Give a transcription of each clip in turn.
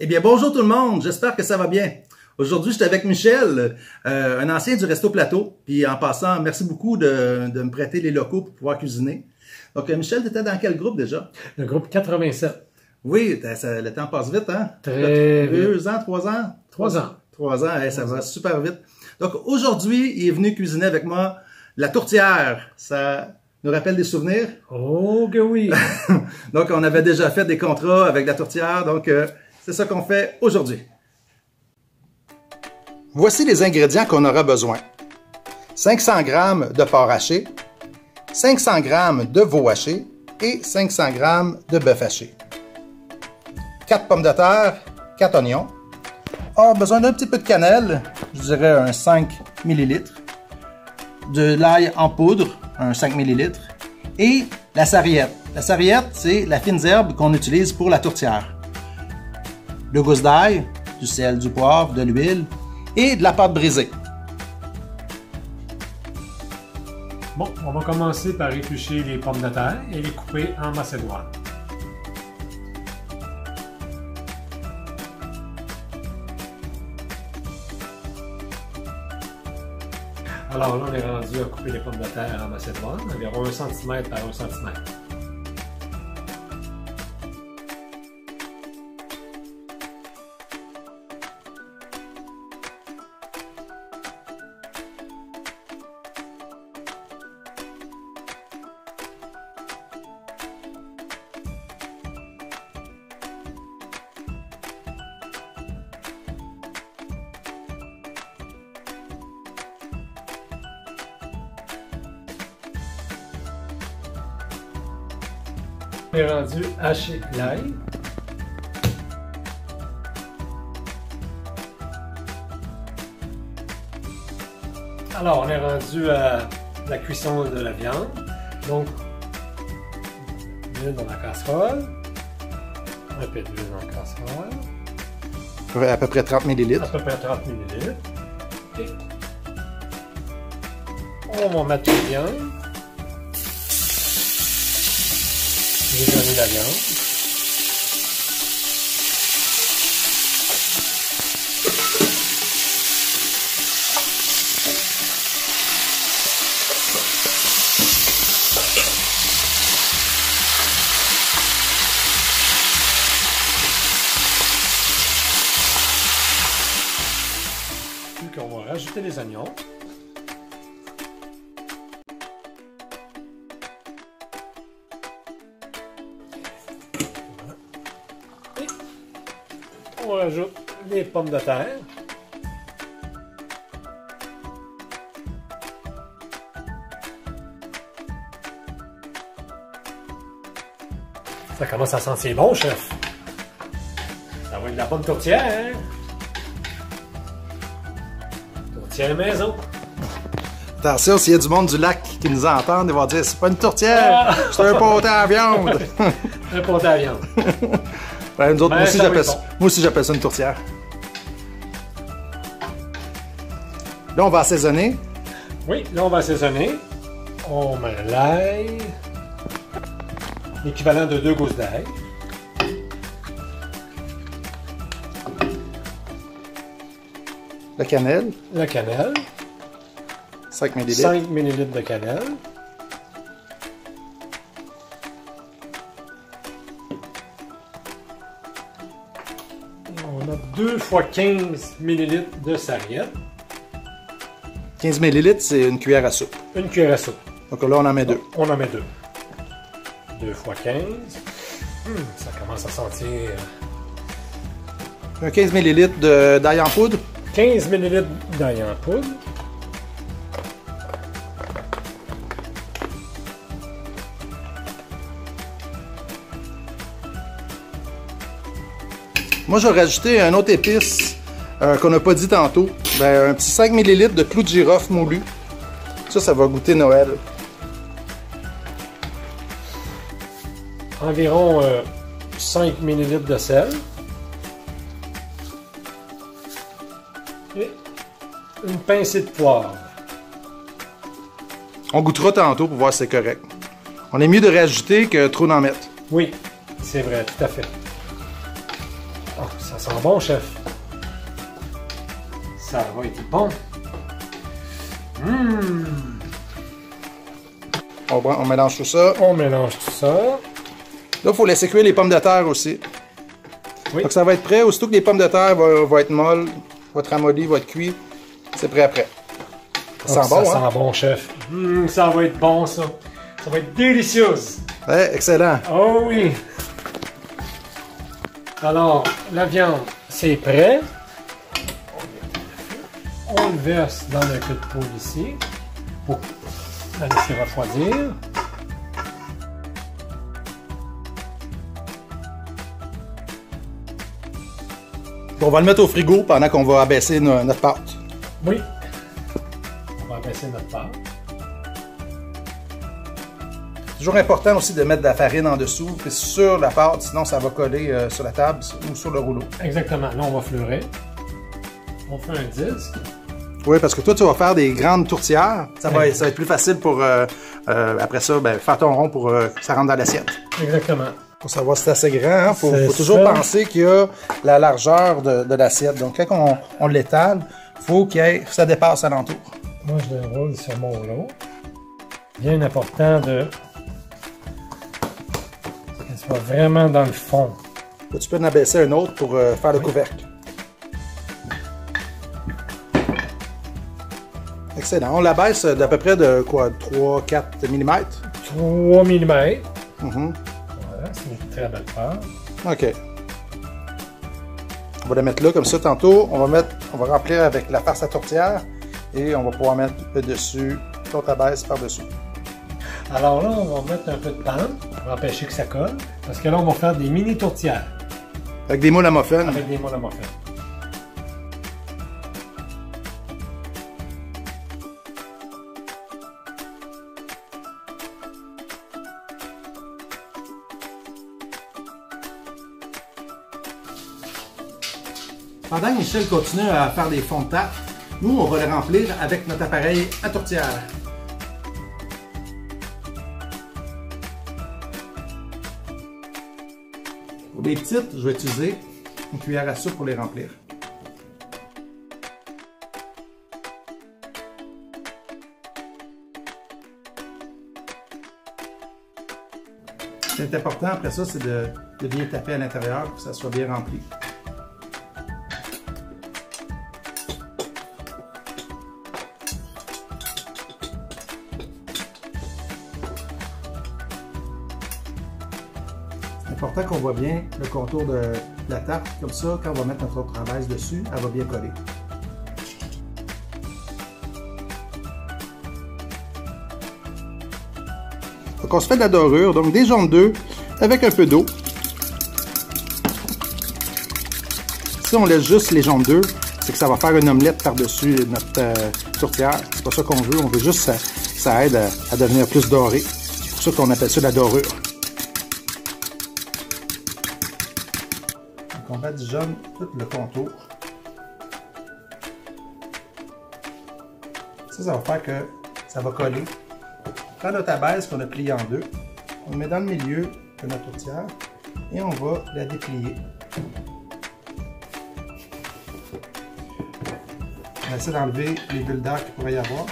Eh bien, bonjour tout le monde, j'espère que ça va bien. Aujourd'hui, je suis avec Michel, un ancien du Resto Plateau. Puis en passant, merci beaucoup de me prêter les locaux pour pouvoir cuisiner. Donc, Michel, tu étais dans quel groupe déjà? Le groupe 87. Oui, le temps passe vite, hein? Très vite. 2 ans, 3 ans? 3 ans. 3 ans, ça va super vite. Donc, aujourd'hui, il est venu cuisiner avec moi la tourtière. Ça nous rappelle des souvenirs? Oh que oui! Donc, on avait déjà fait des contrats avec la tourtière, donc c'est ça qu'on fait aujourd'hui. Voici les ingrédients qu'on aura besoin. 500 g de porc haché, 500 g de veau haché et 500 g de bœuf haché. 4 pommes de terre, 4 oignons. On a besoin d'un petit peu de cannelle, je dirais un 5 ml. De l'ail en poudre, un 5 ml. Et la sarriette. La sarriette, c'est la fine herbe qu'on utilise pour la tourtière. 2 gousses d'ail, du sel, du poivre, de l'huile et de la pâte brisée. Bon, on va commencer par éplucher les pommes de terre et les couper en macédoine. Alors là, on est rendu à couper les pommes de terre en macédoine, environ 1 cm par 1 cm. On est rendu à hacher l'ail. Alors, on est rendu à la cuisson de la viande. Donc, l'huile dans la casserole. Un peu d'huile dans la casserole. À peu près 30 ml. À peu près 30 ml. Et on va mettre la viande. Mijoter la viande. Puis qu'on va rajouter les oignons. On rajoute les pommes de terre. Ça commence à sentir bon, chef. Ça va être de la bonne tourtière, hein? Tourtière maison. Attention, s'il y a du monde du lac qui nous entend, ils vont dire c'est pas une tourtière, c'est un poté à viande. Un poté à viande. Ouais, nous autres, Ben, moi aussi j'appelle ça une tourtière. Là, on va assaisonner. Oui, là on va assaisonner. On met l'ail. L'équivalent de 2 gousses d'ail. La cannelle. La cannelle. 5 ml. 5 ml de cannelle. On a 2 fois 15 ml de sarriette. 15 ml, c'est une cuillère à soupe. Une cuillère à soupe. Donc là, on en met 2. On en met 2. 2 fois 15. Ça commence à sentir. Un 15 ml d'ail en poudre. 15 ml d'ail en poudre. Moi, j'aurais rajouté un autre épice qu'on n'a pas dit tantôt. Ben, un petit 5 ml de clou de girofle moulu. Ça va goûter Noël. Environ 5 ml de sel. Et une pincée de poivre. On goûtera tantôt pour voir si c'est correct. On est mieux de rajouter que trop d'en mettre. Oui, c'est vrai, tout à fait. Oh, ça sent bon, chef. Ça va être bon. On mélange tout ça. On mélange tout ça. Là, il faut laisser cuire les pommes de terre aussi. Oui. Donc ça va être prêt. Aussitôt que les pommes de terre vont être molles, vont être ramollies, vont être cuites, c'est prêt après. Ça sent bon, ça hein? sent bon, chef. Ça va être bon, ça. Ça va être délicieux. Ouais, excellent. Oh oui. Alors, la viande, c'est prêt. On le verse dans le queue de poule ici pour la laisser refroidir. On va le mettre au frigo pendant qu'on va abaisser notre pâte. Oui. On va abaisser notre pâte. C'est toujours important aussi de mettre de la farine en dessous, puis sur la pâte, sinon ça va coller sur la table ou sur le rouleau. Exactement. Là, on va fleurer. On fait un disque. Oui, parce que toi, tu vas faire des grandes tourtières. Ça va être plus facile pour, après ça, faire ton rond pour que ça rentre dans l'assiette. Exactement. Pour savoir si c'est assez grand, il faut toujours ça. penser qu'il y a la largeur de l'assiette. Donc, quand on l'étale, il faut que ça dépasse alentour. Moi, je le roule sur mon lot. Bien important de qu'elle soit vraiment dans le fond. Là, tu peux en abaisser un autre pour faire le couvercle. Excellent. On l'abaisse d'à peu près de quoi? 3-4 mm? 3 mm. Voilà, c'est une très belle pâte. OK. On va la mettre là, comme ça, tantôt. On va remplir avec la farce à tourtière et on va pouvoir mettre le dessus, l'autre abaisse par-dessus. Alors là, on va mettre un peu de pâte pour empêcher que ça colle. Parce que là, on va faire des mini tourtières. Avec des moules à muffins. Avec des moules à muffins. Pendant que Michel continue à faire des fonds de tarte, nous, on va les remplir avec notre appareil à tourtière. Pour les petites, je vais utiliser une cuillère à soupe pour les remplir. Ce qui est important après ça, c'est de bien taper à l'intérieur pour que ça soit bien rempli. C'est important qu'on voit bien le contour de la tarte, comme ça, quand on va mettre notre autre abaisse dessus, elle va bien coller. Donc on se fait de la dorure, donc des jaunes d'œufs avec un peu d'eau. Si on laisse juste les jaunes d'œufs, c'est que ça va faire une omelette par-dessus notre tourtière. C'est pas ça qu'on veut, on veut juste que ça aide à devenir plus doré. C'est pour ça qu'on appelle ça la dorure. On badigeonne tout le contour. Ça va faire que ça va coller. On prend notre abaisse qu'on a pliée en deux, on le met dans le milieu de notre tourtière et on va la déplier. On essaie d'enlever les bulles d'air qu'il pourrait y avoir.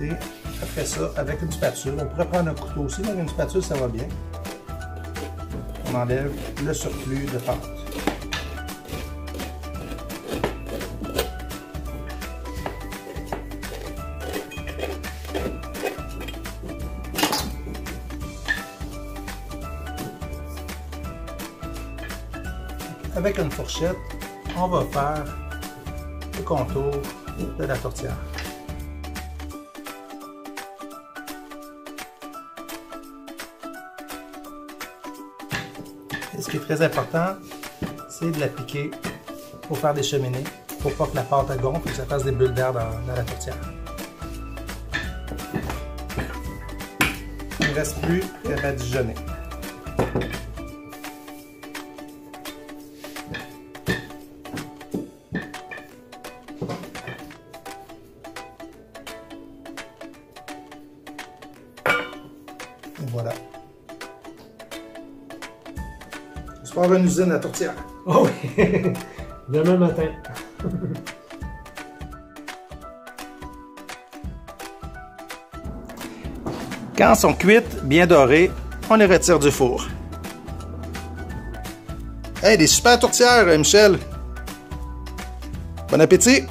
Et après ça, avec une spatule, on pourrait prendre un couteau aussi, mais avec une spatule, ça va bien. On enlève le surplus de pâte. Avec une fourchette, on va faire le contour de la tourtière. Et ce qui est très important, c'est de la piquer pour faire des cheminées, pour pas que la pâte elle gonfle et que ça fasse des bulles d'air dans la tourtière. Il ne reste plus qu'à badigeonner. Et voilà. pars une usine à tourtière. Oh oui! Demain matin. Quand sont cuites, bien dorées, on les retire du four. Hey, des super tourtières, Michel! Bon appétit!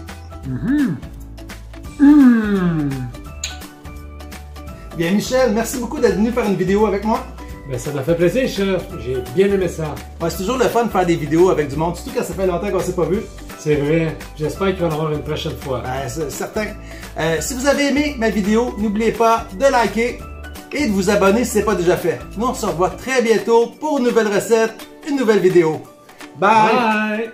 Bien, Michel, merci beaucoup d'être venu faire une vidéo avec moi. Ben, ça m'a fait plaisir, chef. J'ai bien aimé ça. Ouais, c'est toujours le fun de faire des vidéos avec du monde, surtout quand ça fait longtemps qu'on ne s'est pas vu. C'est vrai. J'espère qu'il va y en avoir une prochaine fois. C'est certain. Si vous avez aimé ma vidéo, n'oubliez pas de liker et de vous abonner si ce n'est pas déjà fait. Nous, on se revoit très bientôt pour une nouvelle recette, une nouvelle vidéo. Bye! Bye!